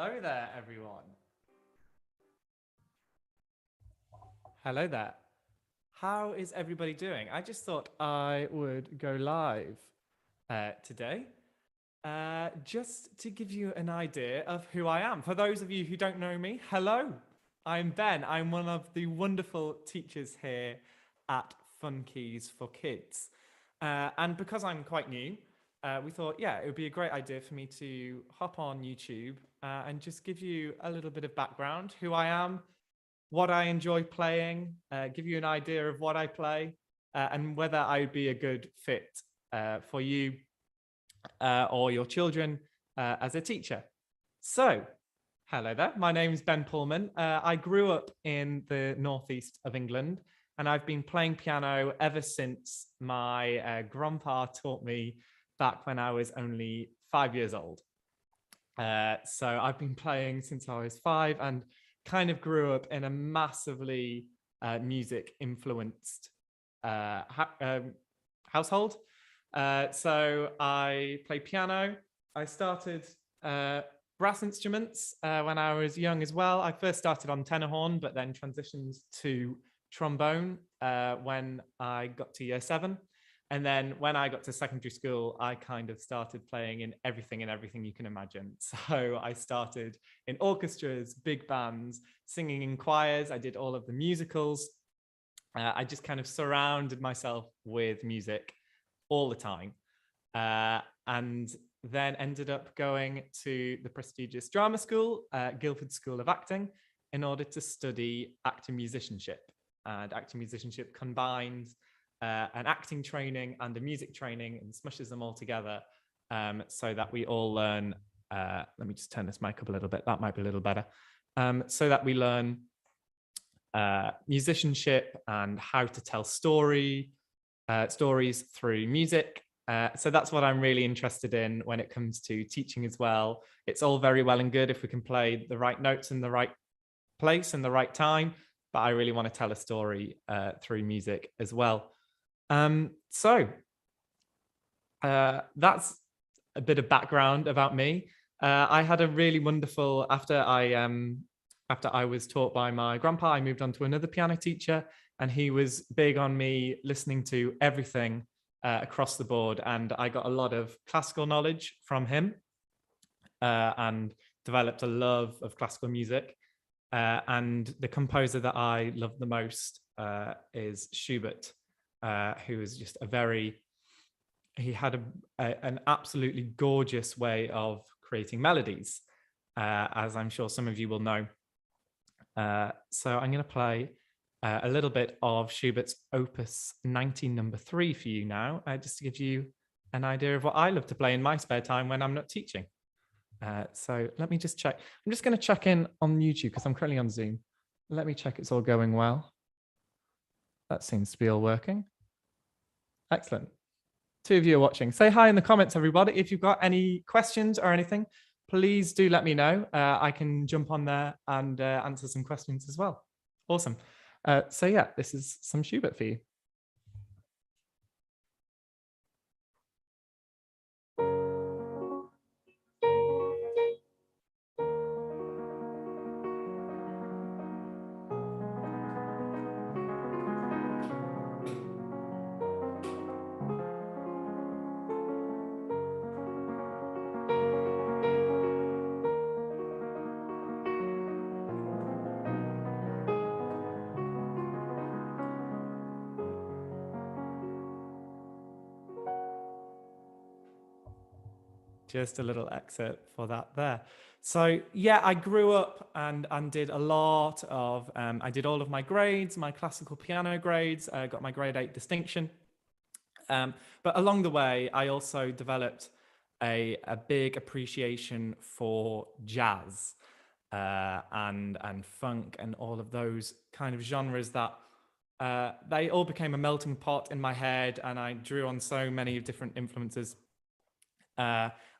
Hello there, everyone. Hello there. How is everybody doing? I just thought I would go live today just to give you an idea of who I am. For those of you who don't know me, hello. I'm Ben. I'm one of the wonderful teachers here at Fun-Keys for Kids. And because I'm quite new, we thought, yeah, it would be a great idea for me to hop on YouTube and just give you a little bit of background, who I am, what I enjoy playing, give you an idea of what I play, and whether I would be a good fit for you or your children as a teacher. So, hello there. My name is Ben Pullman. I grew up in the northeast of England, and I've been playing piano ever since my grandpa taught me back when I was only 5 years old. So I've been playing since I was 5 and kind of grew up in a massively music influenced household. So I play piano. I started brass instruments when I was young as well. I first started on tenor horn, but then transitioned to trombone when I got to year 7. And then when I got to secondary school, I kind of started playing in everything you can imagine. So I started in orchestras, big bands, singing in choirs. I did all of the musicals. I just kind of surrounded myself with music all the time. And then ended up going to the prestigious drama school, Guildford School of Acting, in order to study acting musicianship. And acting musicianship combines an acting training and a music training and smushes them all together so that we all learn, let me just turn this mic up a little bit, that might be a little better, so that we learn musicianship and how to tell stories through music. So that's what I'm really interested in when it comes to teaching as well. It's all very well and good if we can play the right notes in the right place and the right time, but I really want to tell a story through music as well. So that's a bit of background about me. I had a really wonderful, after I was taught by my grandpa, I moved on to another piano teacher, and he was big on me listening to everything across the board. And I got a lot of classical knowledge from him and developed a love of classical music. And the composer that I love the most is Schubert, who is just he had an absolutely gorgeous way of creating melodies, as I'm sure some of you will know. So I'm going to play a little bit of Schubert's Opus 19 number 3 for you now, just to give you an idea of what I love to play in my spare time when I'm not teaching. So let me just check. I'm just going to check in on YouTube because I'm currently on Zoom. Let me check it's all going well. That seems to be all working. Excellent. 2 of you are watching. Say hi in the comments, everybody. If you've got any questions or anything, please do let me know. I can jump on there and answer some questions as well. Awesome. So yeah, this is some Schubert for you. Just a little excerpt for that there. So yeah, I grew up and did a lot of, I did all of my grades, my classical piano grades, got my grade 8 distinction. But along the way, I also developed a big appreciation for jazz and funk and all of those kind of genres that they all became a melting pot in my head, and I drew on so many different influences.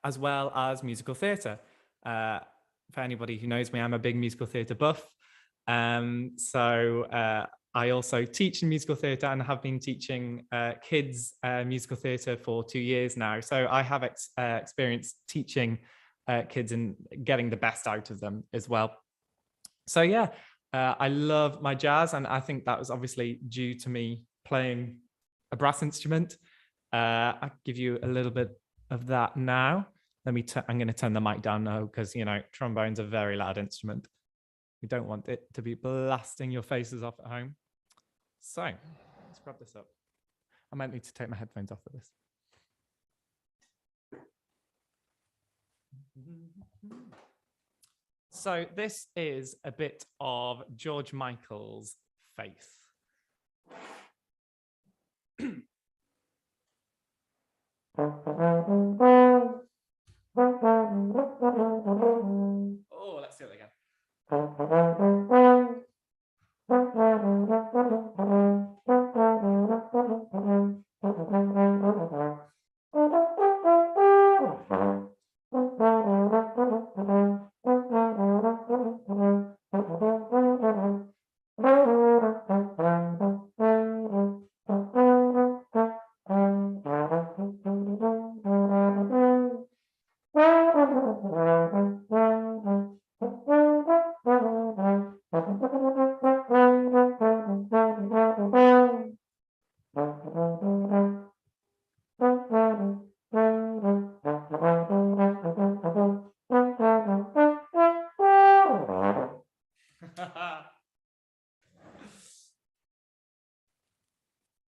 As well as musical theatre. For anybody who knows me, I'm a big musical theatre buff. So I also teach in musical theatre and have been teaching kids musical theatre for 2 years now. So I have experience teaching kids and getting the best out of them as well. So yeah, I love my jazz, and I think that was obviously due to me playing a brass instrument. I'll give you a little bit of that now. I'm going to turn the mic down now because, you know, trombone's a very loud instrument. We don't want it to be blasting your faces off at home. So let's grab this up. I might need to take my headphones off for this. So this is a bit of George Michael's Faith. Oh, let's do it again.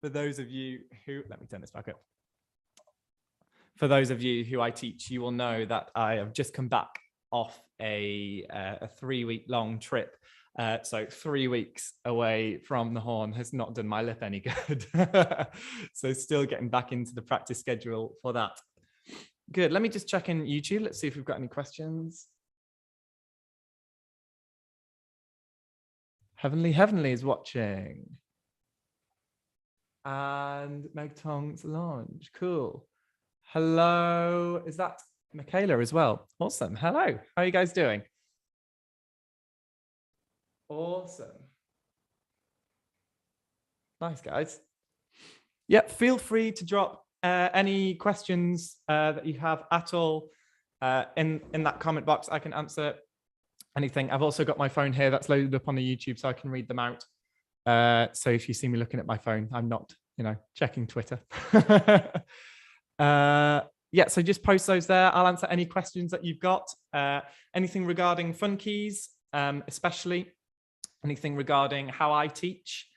For those of you who, let me turn this back up. For those of you who I teach, you will know that I have just come back off a 3-week-long trip. So 3 weeks away from the horn has not done my lip any good. So still getting back into the practice schedule for that. Good. Let me just check in YouTube. Let's see if we've got any questions. Heavenly is watching. And Meg Tong's launch. Cool. Hello. Is that Michaela as well? Awesome. Hello. How are you guys doing? Awesome. Nice, guys. Yep. Feel free to drop any questions that you have at all in that comment box. I can answer anything. I've also got my phone here that's loaded up on the YouTube, so I can read them out. So if you see me looking at my phone, I'm not, you know, checking Twitter. Yeah, so just post those there. I'll answer any questions that you've got. Anything regarding Fun-Keys, especially anything regarding how I teach,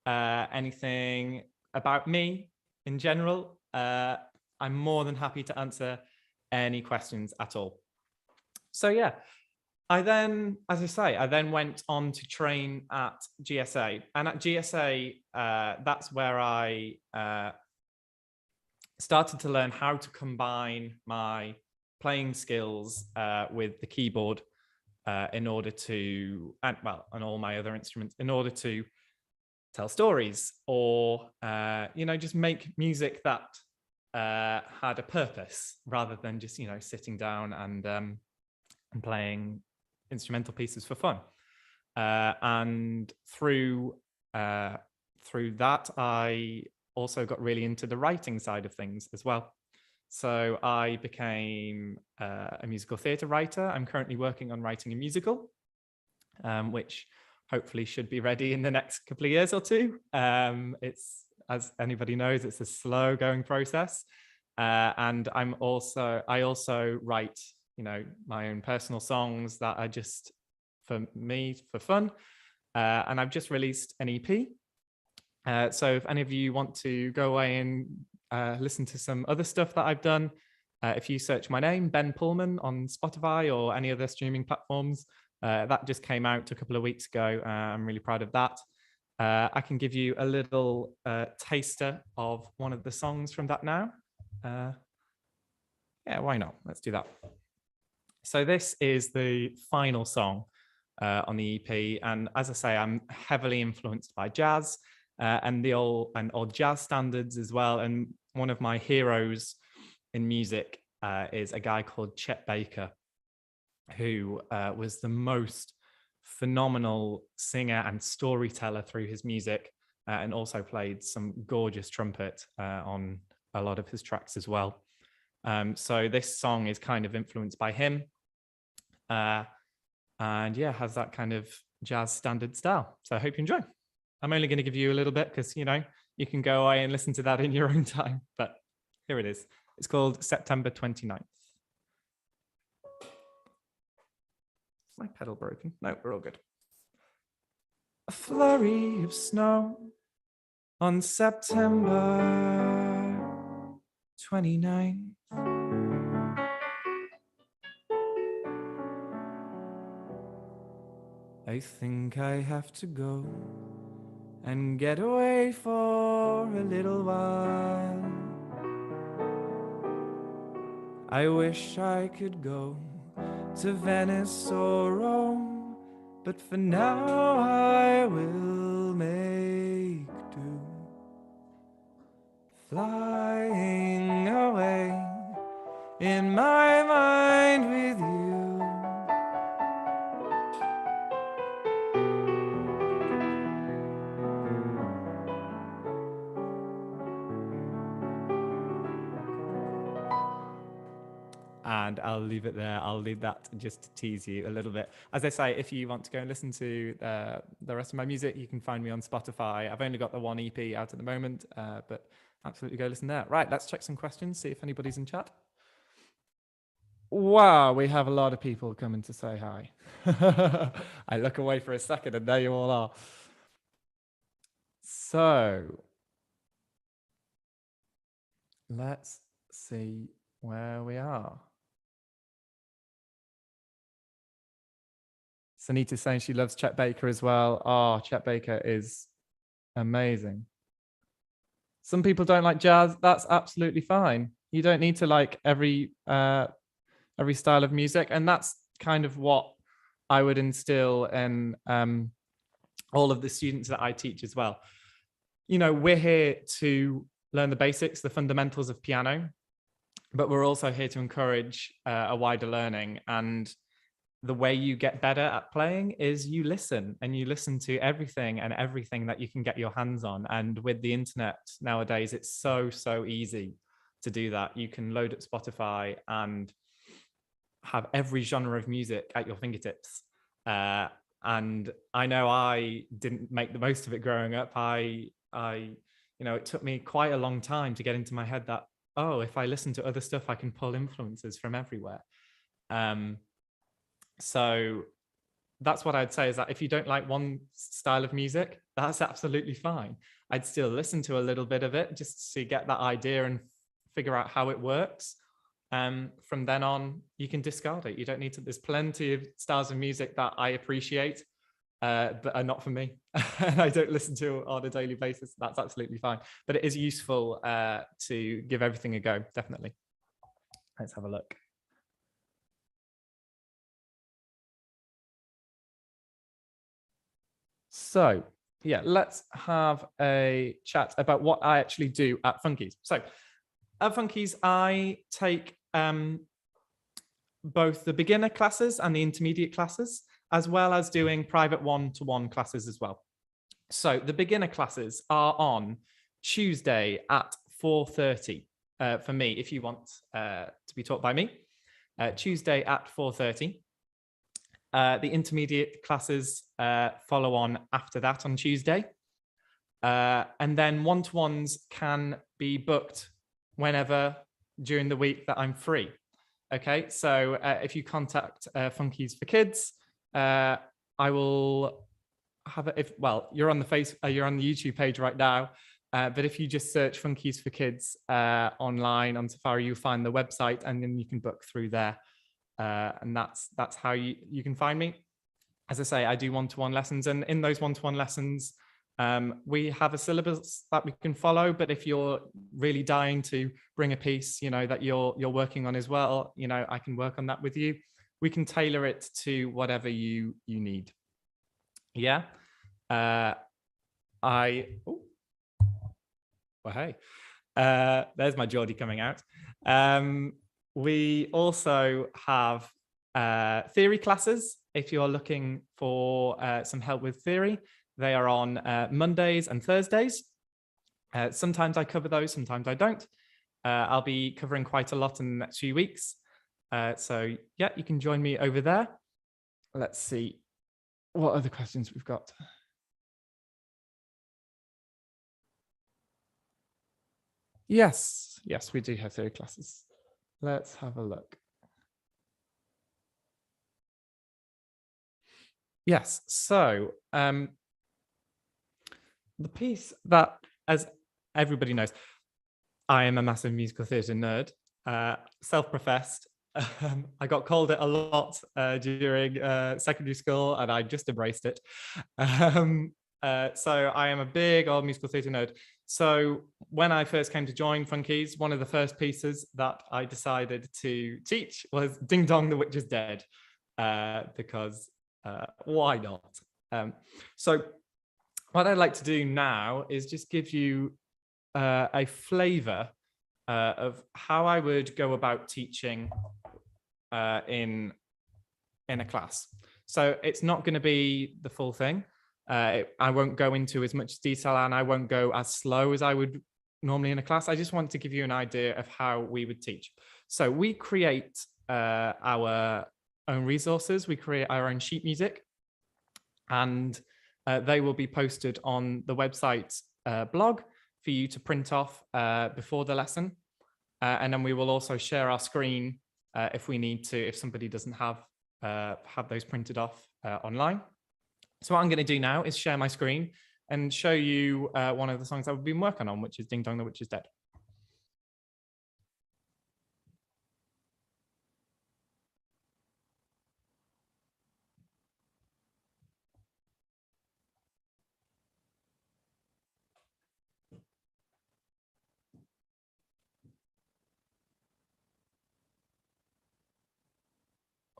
anything about me in general. I'm more than happy to answer any questions at all. So yeah. I then, as I say, I then went on to train at GSA. And at GSA, that's where I started to learn how to combine my playing skills with the keyboard in order to, and all my other instruments, in order to tell stories or, you know, just make music that had a purpose rather than just, you know, sitting down and playing instrumental pieces for fun. And through that, I also got really into the writing side of things as well. So I became a musical theatre writer. I'm currently working on writing a musical, which hopefully should be ready in the next couple of years or two. It's, as anybody knows, it's a slow going process. And I also write, you know, my own personal songs that are just for me, for fun. And I've just released an EP. So if any of you want to go away and listen to some other stuff that I've done, if you search my name, Ben Pullman, on Spotify or any other streaming platforms, that just came out a couple of weeks ago. I'm really proud of that. I can give you a little taster of one of the songs from that now. Yeah, why not? Let's do that. So this is the final song on the EP. And as I say, I'm heavily influenced by jazz and old jazz standards as well. And one of my heroes in music is a guy called Chet Baker, who was the most phenomenal singer and storyteller through his music, and also played some gorgeous trumpet on a lot of his tracks as well. So this song is kind of influenced by him. And yeah, has that kind of jazz standard style. So I hope you enjoy. I'm only going to give you a little bit because, you know, you can go away and listen to that in your own time. But here it is. It's called September 29th. Is my pedal broken? No, we're all good. A flurry of snow on September 29th. I think I have to go and get away for a little while. I wish I could go to Venice or Rome, but for now I will make do. Flying away in my mind with you. And I'll leave it there. I'll leave that just to tease you a little bit. As I say, if you want to go and listen to the rest of my music, you can find me on Spotify. I've only got the one EP out at the moment, but absolutely go listen there. Right, let's check some questions, see if anybody's in chat. Wow, we have a lot of people coming to say hi. I look away for a second and there you all are. So let's see where we are. Sanita's saying she loves Chet Baker as well. Oh, Chet Baker is amazing. Some people don't like jazz. That's absolutely fine. You don't need to like every style of music. And that's kind of what I would instill in all of the students that I teach as well. You know, we're here to learn the basics, the fundamentals of piano, but we're also here to encourage a wider learning. And the way you get better at playing is you listen, and you listen to everything and everything that you can get your hands on. And with the internet nowadays, it's so easy to do that. You can load up Spotify and have every genre of music at your fingertips. And I know I didn't make the most of it growing up. I you know, it took me quite a long time to get into my head that, oh, if I listen to other stuff, I can pull influences from everywhere. So that's what I'd say, is that if you don't like one style of music, that's absolutely fine. I'd still listen to a little bit of it just to get that idea and figure out how it works. From then on, you can discard it. You don't need to. There's plenty of styles of music that I appreciate, but are not for me. And I don't listen to on a daily basis. That's absolutely fine. But it is useful to give everything a go, definitely. Let's have a look. So yeah, let's have a chat about what I actually do at Fun-Keys. So at Fun-Keys, I take both the beginner classes and the intermediate classes, as well as doing private one-to-one classes as well. So the beginner classes are on Tuesday at 4:30 for me, if you want to be taught by me. Tuesday at 4:30. The intermediate classes follow on after that on Tuesday. And then one-to-ones can be booked whenever during the week that I'm free. Okay, so if you contact Fun-Keys for Kids, I will have it. Well, you're on the you're on the YouTube page right now, but if you just search Fun-Keys for Kids online on Safari, you'll find the website, and then you can book through there. And that's how you can find me. As I say, I do one-to-one lessons, and in those one-to-one lessons, we have a syllabus that we can follow. But if you're really dying to bring a piece, you know, that you're working on as well, you know, I can work on that with you. We can tailor it to whatever you need. Yeah. Well, hey, there's my Geordie coming out. We also have theory classes. If you're looking for some help with theory, they are on Mondays and Thursdays. Sometimes I cover those, sometimes I don't. I'll be covering quite a lot in the next few weeks. So yeah, you can join me over there. let's see what other questions we've got. Yes, we do have theory classes. Let's have a look. Yes, so the piece that, as everybody knows, I am a massive musical theatre nerd, self-professed. I got called it a lot during secondary school, and I just embraced it. So I am a big old musical theatre nerd. So when I first came to join Fun-Keys, one of the first pieces that I decided to teach was Ding Dong, the Witch is Dead, because why not? So what I'd like to do now is just give you a flavor of how I would go about teaching in a class. So it's not going to be the full thing. I won't go into as much detail, and I won't go as slow as I would normally in a class. I just want to give you an idea of how we would teach. So we create our own resources. We create our own sheet music, and they will be posted on the website blog for you to print off before the lesson. And then we will also share our screen if we need to, if somebody doesn't have those printed off online. So what I'm going to do now is share my screen and show you one of the songs that we've been working on, which is Ding Dong, the Witch is Dead.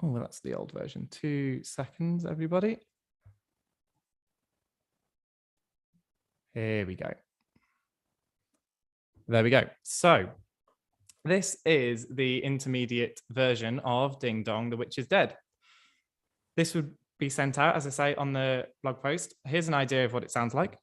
Oh, that's the old version. 2 seconds, everybody. Here we go. There we go. So this is the intermediate version of Ding Dong, the Witch is Dead. This would be sent out, as I say, on the blog post. Here's an idea of what it sounds like.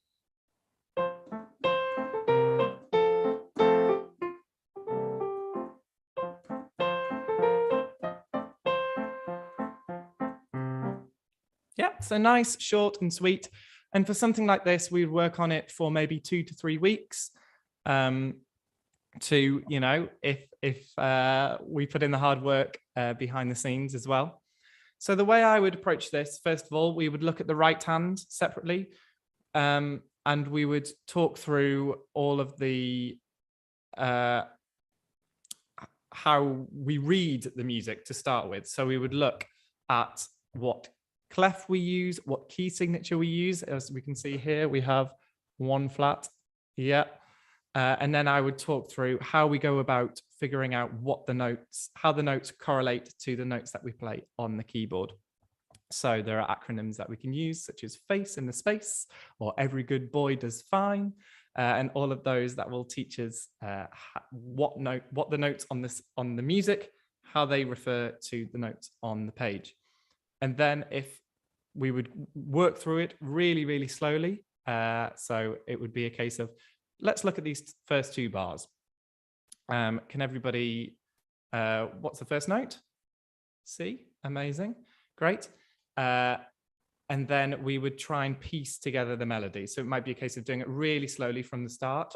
Yeah, so nice, short and sweet. And for something like this, we'd work on it for maybe 2 to 3 weeks. To, you know, if we put in the hard work behind the scenes as well. So the way I would approach this, first of all, we would look at the right hand separately, and we would talk through all of the how we read the music to start with. So we would look at what clef we use, what key signature we use. As we can see here, we have 1 flat. Yeah. And then I would talk through how we go about figuring out what the notes, how the notes correlate to the notes that we play on the keyboard. So there are acronyms that we can use, such as FACE in the space, or Every Good Boy Does Fine, and all of those that will teach us what the notes on the music, how they refer to the notes on the page. And then if we would work through it really, really slowly, so it would be a case of, let's look at these first 2 bars. Can everybody, what's the first note? C, amazing, great. And then we would try and piece together the melody. So it might be a case of doing it really slowly from the start.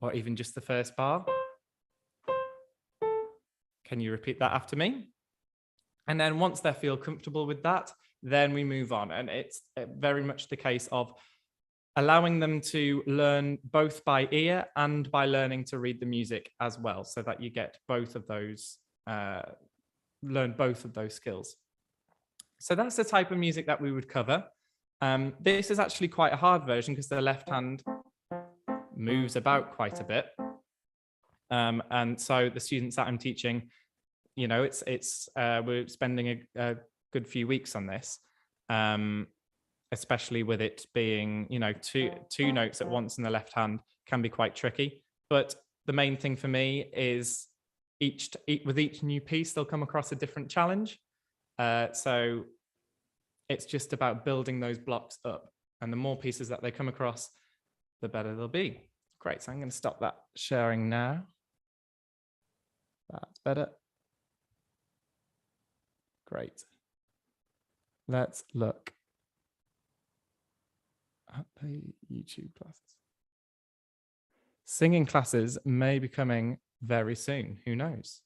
Or even just the first bar. Can you repeat that after me? And then once they feel comfortable with that, then we move on. And it's very much the case of allowing them to learn both by ear and by learning to read the music as well, so that you get both of those, learn both of those skills. So that's the type of music that we would cover. This is actually quite a hard version because the left hand moves about quite a bit. And so the students that I'm teaching, you know, we're spending a good few weeks on this, especially with it being, you know, two notes at once in the left hand can be quite tricky. But the main thing for me is with each new piece, they'll come across a different challenge. So it's just about building those blocks up, and the more pieces that they come across, the better they'll be. Great, so I'm going to stop that sharing now. That's better. Great. Let's look at the YouTube classes. Singing classes may be coming very soon. Who knows?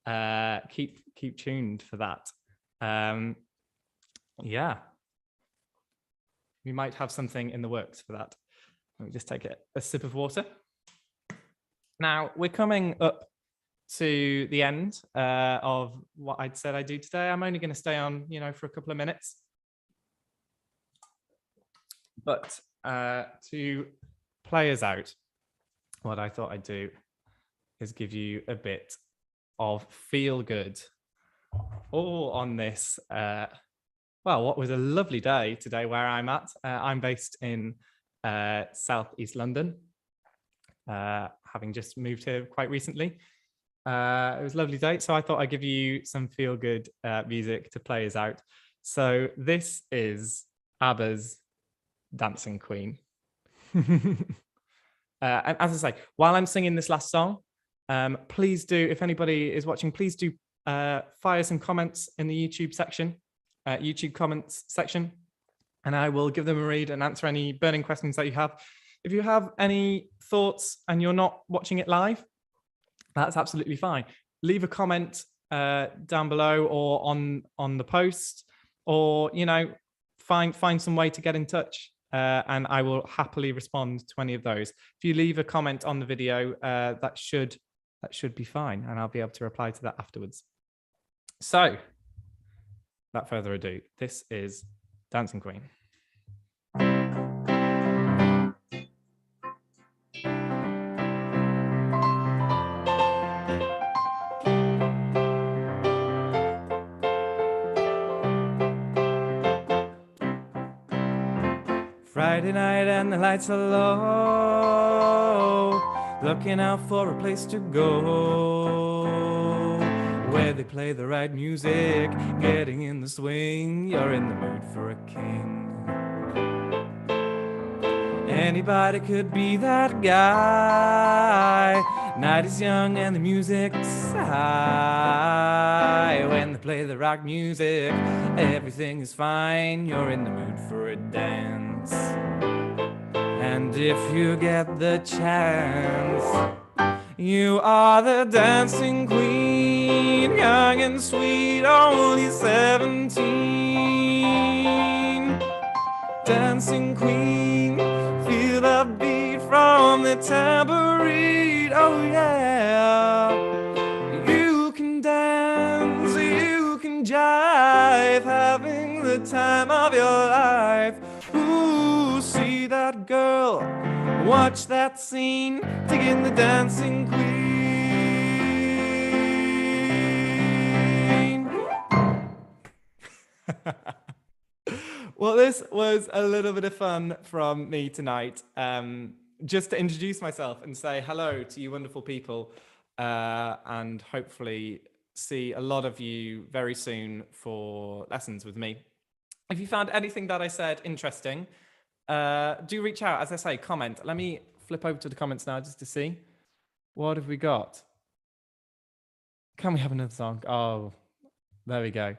Keep tuned for that. Yeah, we might have something in the works for that. Let me just take a sip of water. Now we're coming up to the end of what I'd said I'd do today. I'm only going to stay on, for a couple of minutes. But to play us out, what I thought I'd do is give you a bit of feel good all on this. Well, what was a lovely day today where I'm at. I'm based in Southeast London, having just moved here quite recently. It was a lovely day, so I thought I'd give you some feel good music to play us out. So this is ABBA's Dancing Queen. And as I say, while I'm singing this last song, please do, if anybody is watching, please do fire some comments in the YouTube section, YouTube comments section, and I will give them a read and answer any burning questions that you have. If you have any thoughts and you're not watching it live, that's absolutely fine. Leave a comment down below or on the post, or find some way to get in touch, and I will happily respond to any of those. If you leave a comment on the video, that should be fine, and I'll be able to reply to that afterwards. So, without further ado, this is Dancing Queen. Friday night and the lights are low, looking out for a place to go, where they play the right music, getting in the swing, you're in the mood for a king. Anybody could be that guy, night is young and the music's high, when they play the rock music, everything is fine, you're in the mood for a dance. And if you get the chance, you are the dancing queen, young and sweet, only 17. Dancing queen, feel the beat from the tambourine, oh yeah. You can dance, you can jive, having the time of your life. Ooh, see that girl, watch that scene, taking the dancing queen. Well, this was a little bit of fun from me tonight, just to introduce myself and say hello to you wonderful people, and hopefully see a lot of you very soon for lessons with me. If you found anything that I said interesting, do reach out. As I say, comment. Let me flip over to the comments now just to see. What have we got? Can we have another song? Oh, there we go.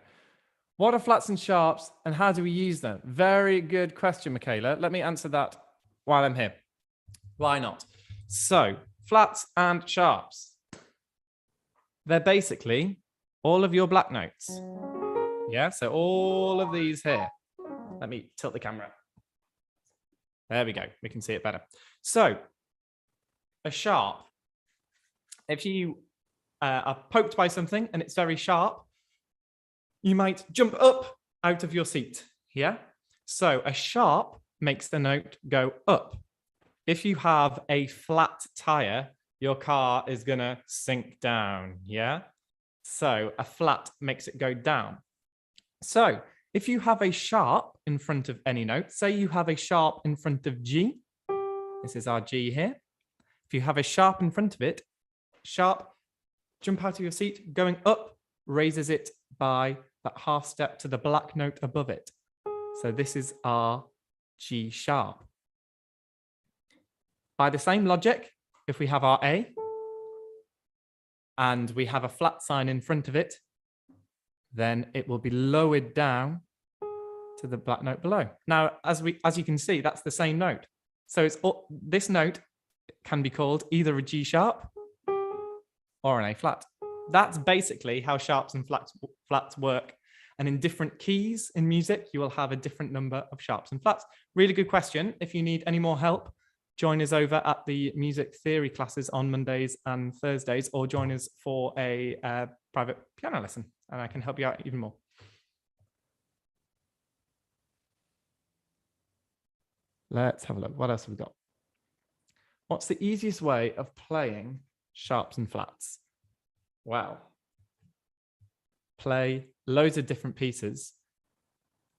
What are flats and sharps and how do we use them? Very good question, Michaela. Let me answer that while I'm here. Why not? So, flats and sharps. They're basically all of your black notes. Yeah, so all of these here. Let me tilt the camera. There we go. We can see it better. So, a sharp. If you are poked by something and it's very sharp, you might jump up out of your seat. Yeah? So, a sharp makes the note go up. If you have a flat tire, your car is going to sink down. Yeah? So, a flat makes it go down. So, if you have a sharp in front of any note, say you have a sharp in front of G, this is our G here. If you have a sharp in front of it, sharp, jump out of your seat, going up, raises it by that half step to the black note above it. So this is our G sharp. By the same logic, if we have our A, and we have a flat sign in front of it, then it will be lowered down to the black note below. Now, as you can see, that's the same note. So this note can be called either a G sharp or an A flat. That's basically how sharps and flats work. And in different keys in music, you will have a different number of sharps and flats. Really good question. If you need any more help, join us over at the music theory classes on Mondays and Thursdays, or join us for a private piano lesson, and I can help you out even more. Let's have a look. What else have we got? What's the easiest way of playing sharps and flats? Wow. Play loads of different pieces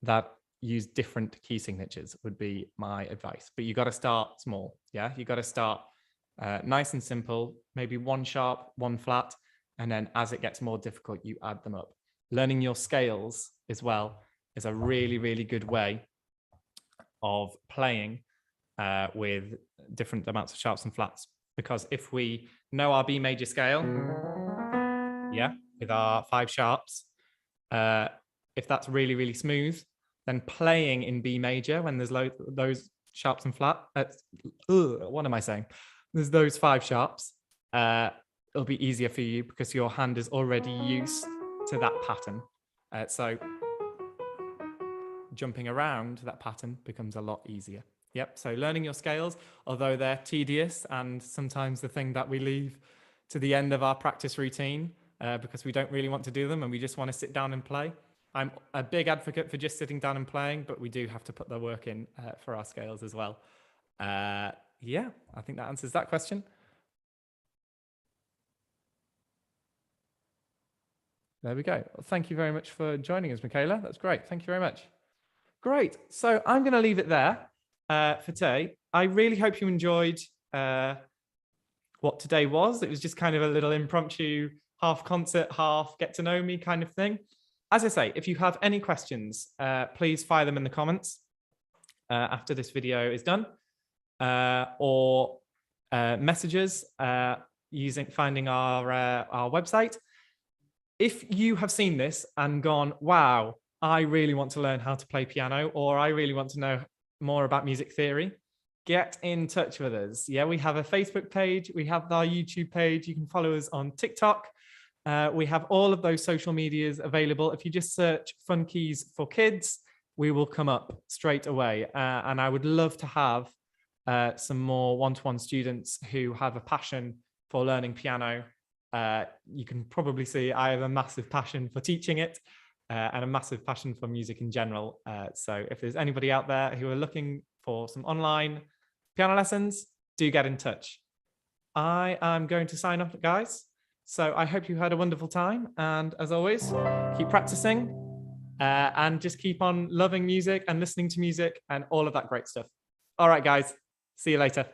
that use different key signatures would be my advice. But you got to start small. Yeah, you got to start nice and simple, maybe one sharp, one flat. And then as it gets more difficult, you add them up. Learning your scales as well is a really, really good way of playing with different amounts of sharps and flats. Because if we know our B major scale, yeah, with our 5 sharps, if that's really, really smooth, then playing in B major when there's those sharps and flat, what am I saying? There's those 5 sharps, it'll be easier for you because your hand is already used to that pattern. So jumping around that pattern becomes a lot easier. Yep, so learning your scales, although they're tedious and sometimes the thing that we leave to the end of our practice routine because we don't really want to do them and we just want to sit down and play. I'm a big advocate for just sitting down and playing, but we do have to put the work in for our scales as well. Yeah, I think that answers that question. There we go. Well, thank you very much for joining us, Michaela. That's great. Thank you very much. Great. So I'm going to leave it there for today. I really hope you enjoyed what today was. It was just kind of a little impromptu, half concert, half get to know me kind of thing. As I say, if you have any questions, please fire them in the comments after this video is done, or messages finding our website. If you have seen this and gone, wow, I really want to learn how to play piano, or I really want to know more about music theory, get in touch with us. Yeah, we have a Facebook page, we have our YouTube page, you can follow us on TikTok. We have all of those social medias available. If you just search Fun Keys for Kids, we will come up straight away. And I would love to have some more one-to-one students who have a passion for learning piano. You can probably see I have a massive passion for teaching it and a massive passion for music in general. So if there's anybody out there who are looking for some online piano lessons, do get in touch. I am going to sign off, guys. So I hope you had a wonderful time. And as always, keep practicing and just keep on loving music and listening to music and all of that great stuff. All right, guys, see you later.